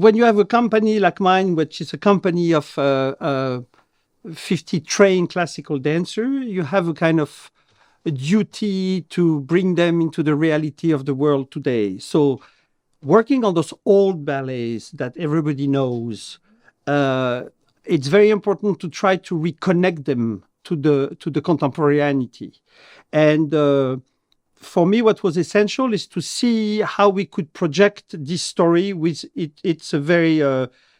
when you have a company like mine, which is a company of 50 trained classical dancers, you have a kind of a duty to bring them into the reality of the world today. So working on those old ballets that everybody knows, it's very important to try to reconnect them to the contemporaneity. And for me, what was essential is to see how we could project this story with it. It's a very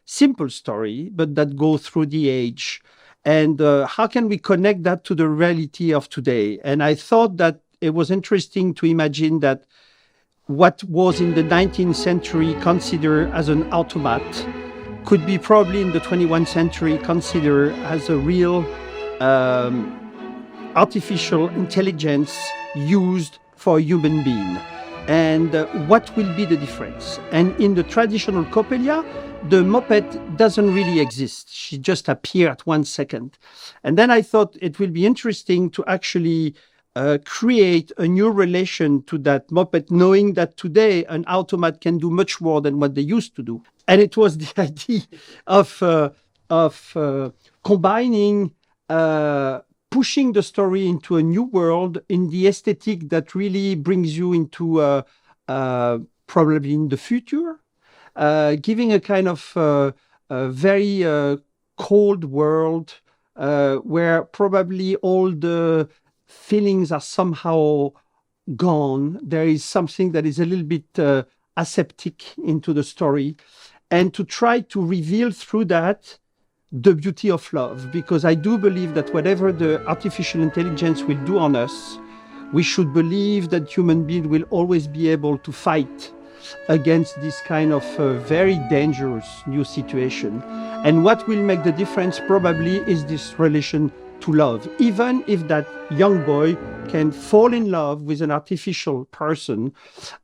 simple story, but that goes through the age. And how can we connect that to the reality of today? And I thought that it was interesting to imagine that what was in the 19th century considered as an automat could be probably in the 21st century considered as a real artificial intelligence used for a human being. And what will be the difference? And in the traditional Coppelia, the moped doesn't really exist. She just appears at 1 second. And then I thought it will be interesting to actually create a new relation to that moped, knowing that today an automat can do much more than what they used to do. And it was the idea of combining, pushing the story into a new world in the aesthetic that really brings you into probably in the future, giving a kind of a very cold world where probably all the feelings are somehow gone. There is something that is a little bit aseptic into the story, and to try to reveal through that the beauty of love, because I do believe that whatever the artificial intelligence will do on us, we should believe that human beings will always be able to fight against this kind of very dangerous new situation. And what will make the difference probably is this relation to love. Even if that young boy can fall in love with an artificial person,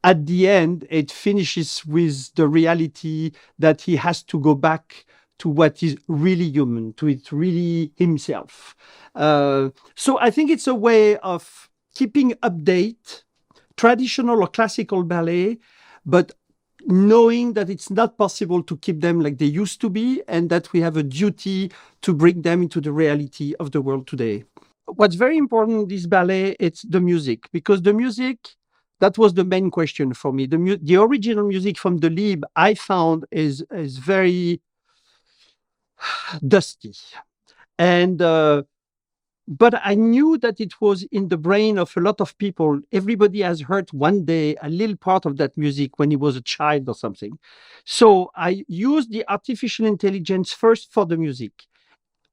at the end, it finishes with the reality that he has to go back to what is really human, to it really himself. So I think it's a way of keeping update traditional or classical ballet, but knowing that it's not possible to keep them like they used to be, and that we have a duty to bring them into the reality of the world today. What's very important in this ballet, it's the music, because the music, that was the main question for me. The original music from Delibes, I found is very dusty. And but I knew that it was in the brain of a lot of people. Everybody has heard one day a little part of that music when he was a child or something. So I used the artificial intelligence first for the music.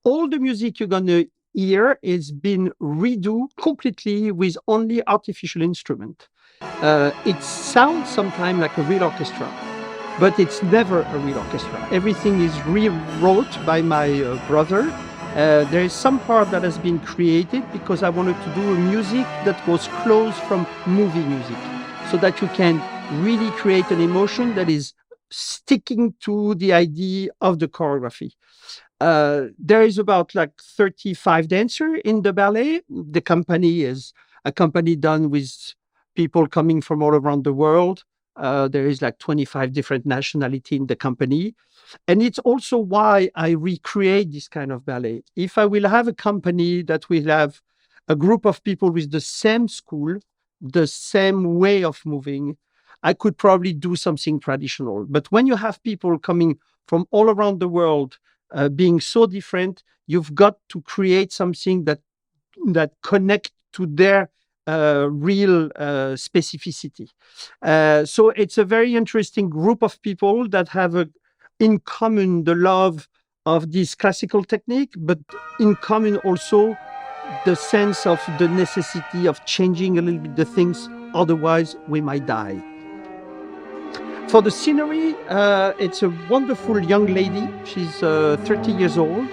All the music you're going to hear is been redo completely with only artificial instrument. It sounds sometimes like a real orchestra, but it's never a real orchestra. Everything is rewrote by my brother. There is some part that has been created because I wanted to do a music that was close from movie music, so that you can really create an emotion that is sticking to the idea of the choreography. There is about like 35 dancers in the ballet. The company is a company done with people coming from all around the world. There is like 25 different nationalities in the company. And it's also why I recreate this kind of ballet. If I will have a company that will have a group of people with the same school, the same way of moving, I could probably do something traditional. But when you have people coming from all around the world, being so different, you've got to create something that connect to their real specificity. So it's a very interesting group of people that have in common the love of this classical technique, but in common also the sense of the necessity of changing a little bit the things, otherwise we might die. For the scenery, it's a wonderful young lady. She's 30 years old,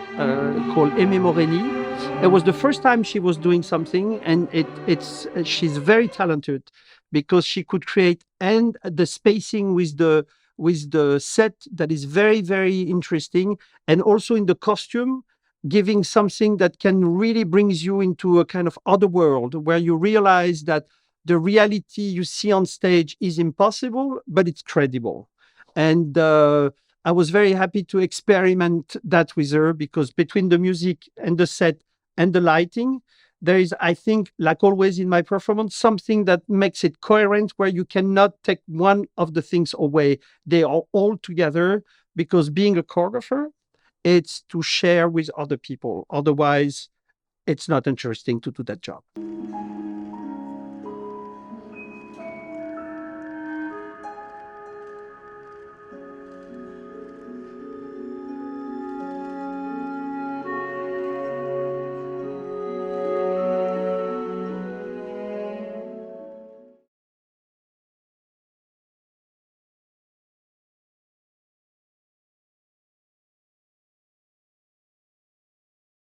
called Aimée Moreni. It was the first time she was doing something, and she's very talented because she could create and the spacing with the set that is very, very interesting, and also in the costume, giving something that can really brings you into a kind of other world where you realize that the reality you see on stage is impossible, but it's credible. And I was very happy to experiment that with her, because between the music and the set and the lighting, there is, I think, like always in my performance, something that makes it coherent, where you cannot take one of the things away. They are all together, because being a choreographer, it's to share with other people. Otherwise, it's not interesting to do that job.